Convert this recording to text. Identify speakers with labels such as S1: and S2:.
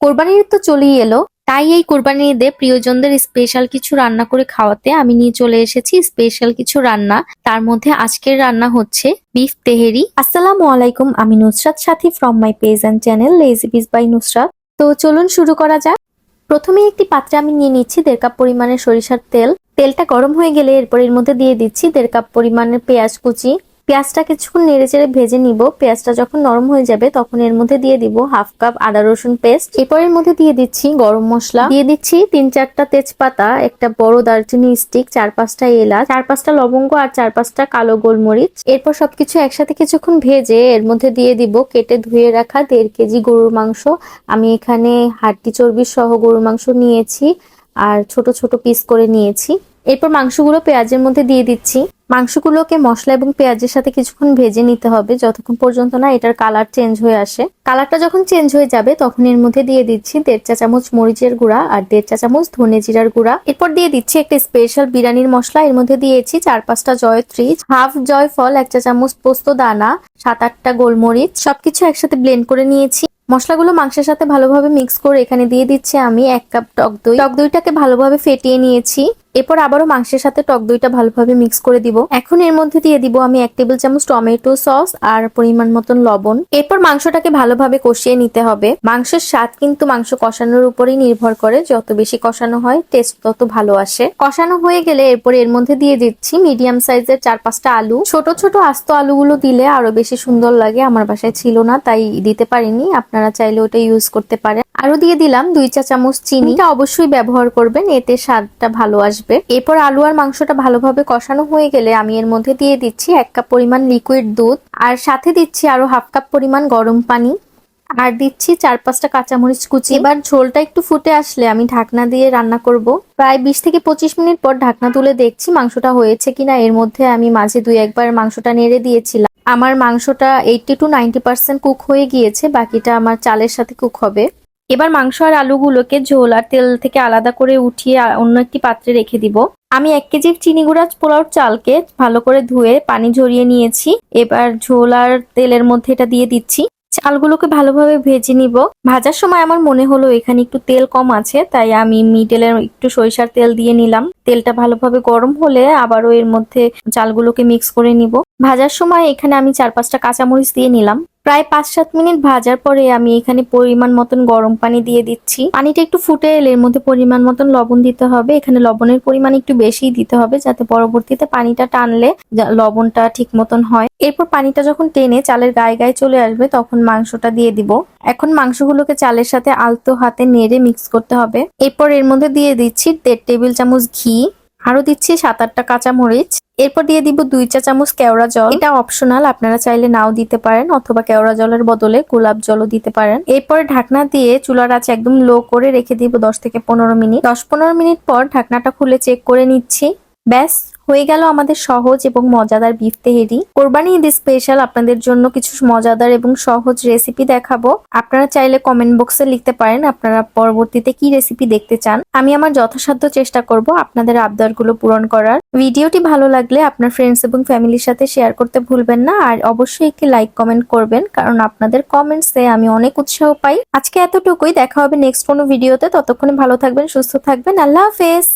S1: কোরবানির ঈদ তো চলেই এলো, তাই এই কোরবানির ঈদে প্রিয়জনদের স্পেশাল কিছু রান্না করে খাওয়াতে আমি নিয়ে চলে এসেছি স্পেশাল কিছু রান্না। তার মধ্যে আজকের রান্না হচ্ছে বিফ তেহেরি। আসসালামু আলাইকুম, আমি Nusrat Sathi from my page and channel lazy peace by Nusrat. তো চলুন শুরু করা যাক। প্রথমে একটি পাত্রে আমি নিয়ে নিচ্ছি 1.5 কাপ পরিমাণের সরিষার তেল। তেলটা গরম হয়ে গেলে এরপর এর মধ্যে দিয়ে দিচ্ছি 1.5 কাপ পরিমাণের পেঁয়াজ কুচি। পেঁয়াজটা কিছুক্ষণ নেড়েচেড়ে ভেজে নিব। পেঁয়াজটা যখন নরম হয়ে যাবে তখন এর মধ্যে দিয়ে দিব 1/2 কাপ আদা রসুন পেস্ট। এরপর এর মধ্যে দিয়ে দিচ্ছি গরম মশলা, দিয়ে দিচ্ছি 3-4টা তেজপাতা, একটা বড় দারচিনি স্টিক, 4-5টা এলাচ, 4-5টা লবঙ্গ আর 4-5টা কালো গোলমরিচ। এরপর সবকিছু একসাথে কিছুক্ষণ ভেজে এর মধ্যে দিয়ে দিব কেটে ধুয়ে রাখা 1.5 কেজি গরুর মাংস। আমি এখানে হাড্ডি চর্বি সহ গরুর মাংস নিয়েছি আর ছোট ছোট পিস করে নিয়েছি। এরপর মাংসগুলো পেঁয়াজের মধ্যে দিয়ে দিচ্ছি। মাংসগুলোকে মশলা এবং পেঁয়াজের সাথে কিছুক্ষণ ভেজে নিতে হবে, যতক্ষণ পর্যন্ত না এটার কালার চেঞ্জ হয়ে আসে। কালারটা যখন চেঞ্জ হয়ে যাবে তখন এর মধ্যে দিয়ে দিচ্ছি 1.5 চা চামচ মরিচের গুঁড়া আর 1.5 চা চামচ ধনে জিরার গুঁড়া। এরপর দিয়ে দিচ্ছি একটা স্পেশাল বিরিয়ানির মশলা। এর মধ্যে দিয়েছি 4-5টা জয়ত্রী, হাফ জয়ফল, 1 চা চামচ পোস্ত দানা, 7-8টা গোলমরিচ। সবকিছু একসাথে ব্লেন্ড করে নিয়েছি। মশলাগুলো মাংসের সাথে ভালোভাবে মিক্স করে এখানে দিয়ে দিচ্ছি আমি 1 কাপ টক দই। টক দইটাকে ভালোভাবে ফেটিয়ে নিয়েছি। এরপর আবারও মাংসের সাথে টক দইটা ভালোভাবে মিক্স করে দিব। এখন এর মধ্যে দিয়ে দিব আমি 1 টেবিল চামচ টমেটো সস আর পরিমাণ মতন লবণ। এরপর মাংসটাকে ভালোভাবে কষিয়ে নিতে হবে। মাংসের স্বাদ কিন্তু মাংস কষানোর উপরেই নির্ভর করে, যত বেশি কষানো হয় টেস্ট তত ভালো আসে। কষানো হয়ে গেলে এরপর এর মধ্যে দিয়ে দিচ্ছি মিডিয়াম সাইজের 4-5টা আলু। ছোট ছোট আস্ত আলুগুলো দিলে আরো বেশি সুন্দর লাগে, আমার বাসায় ছিল না তাই দিতে পারিনি, আপনারা চাইলে ওটা ইউজ করতে পারেন। আরো দিয়ে দিলাম 2 চা চামচ চিনি, এটা অবশ্যই ব্যবহার করবেন, এতে স্বাদটা ভালো আসবে। এরপর আলু আর মাংসটা ভালোভাবে কষানো হয়ে গেলে আমি এর মধ্যে দিয়ে দিচ্ছি 1 কাপ পরিমাণ লিকুইড দুধ আর সাথে দিচ্ছি আরো হাফ কাপ পরিমাণ গরম পানি আর দিচ্ছি 4-5টা কাঁচামরিচ কুচি। এবার ঝোলটা একটু ফুটে আসলে আমি ঢাকনা দিয়ে রান্না করব। প্রায় 20 থেকে 25 মিনিট পর ঢাকনা তুলে দেখছি মাংসটা হয়েছে কিনা। এর মধ্যে আমি মাঝে 2-1 বার মাংসটা নেড়ে দিয়েছিলাম। আমার মাংসটা 80 to 90% কুক হয়ে গিয়েছে, বাকিটা আমার চালের সাথে কুক হবে। এবার মাংস আর আলুগুলোকে ঝোল আর তেল থেকে আলাদা করে উঠিয়ে অন্য একটি পাত্রে রেখে দিব। আমি 1 কেজি চিনি গুঁড়া পোলাওর চালকে ভালো করে ধুয়ে পানি ঝরিয়ে নিয়েছি। এবার ঝোল আর তেলের মধ্যে এটা দিয়ে দিচ্ছি। চালগুলোকে ভালোভাবে ভেজে নিব। ভাজার সময় আমার মনে হলো এখানে একটু তেল কম আছে, তাই আমি মিডলের একটু সরিষার তেল দিয়ে নিলাম। তেলটা ভালোভাবে গরম হলে আবারও এর মধ্যে চালগুলোকে মিক্স করে নিব। ভাজার সময় এখানে আমি 4-5টা কাঁচামরিচ দিয়ে নিলাম। প্রায় 5-7 মিনিট ভাজার পরে আমি এখানে পরিমাণ মতন গরম পানি দিয়ে দিচ্ছি। পানিটা একটু ফুটে এলে এর মধ্যে পরিমাণ মতন লবণ দিতে হবে। এখানে লবণের পরিমাণ একটু বেশিই দিতে হবে, যাতে পরবর্তীতে পানিটা টানলে লবণটা ঠিক মতন হয়। এরপর পানিটা যখন টেনে চালের গায়ে গায়ে চলে আসবে তখন মাংসটা দিয়ে দিব। এখন মাংসগুলোকে চালের সাথে আলতো হাতে নেড়ে মিক্স করতে হবে। এরপর এর মধ্যে দিয়ে দিচ্ছি 1.5 টেবিল চামচ ঘি, আরো দিচ্ছি 7-8টা কাঁচামরিচ। এরপর দিয়ে দিব 2 চা চামচ কেওড়া জল, এটা অপশনাল, আপনারা চাইলে নাও দিতে পারেন অথবা কেওড়া জলের বদলে গোলাপ জলও দিতে পারেন। এরপর ঢাকনা দিয়ে চুলার আঁচ একদম লো করে রেখে দিব 10 থেকে 15 মিনিট। 10-15 মিনিট পর ঢাকনাটা খুলে চেক করে নিচ্ছি। ব্যাস, হয়ে গেল আমাদের সহজ এবং মজাদার বিফ তেহেরি। কোরবানি ঈদ স্পেশাল আপনাদের জন্য কিছু মজাদার এবং সহজ রেসিপি দেখাবো। আপনারা চাইলে কমেন্ট বক্সে লিখতে পারেন আপনারা পরবর্তীতে কি রেসিপি দেখতে চান। আমি আমার যথাসাধ্য চেষ্টা করব আপনাদের আবদারগুলো পূরণ করার। ভিডিওটি ভালো লাগলে আপনার ফ্রেন্ডস এবং ফ্যামিলির সাথে শেয়ার করতে ভুলবেন না, আর অবশ্যই একটি লাইক কমেন্ট করবেন, কারণ আপনাদের কমেন্টসে আমি অনেক উৎসাহ পাই। আজকে এতটুকুই, দেখা হবে নেক্সট কোনো ভিডিওতে। ততক্ষণে ভালো থাকবেন, সুস্থ থাকবেন। আল্লাহ হাফেজ।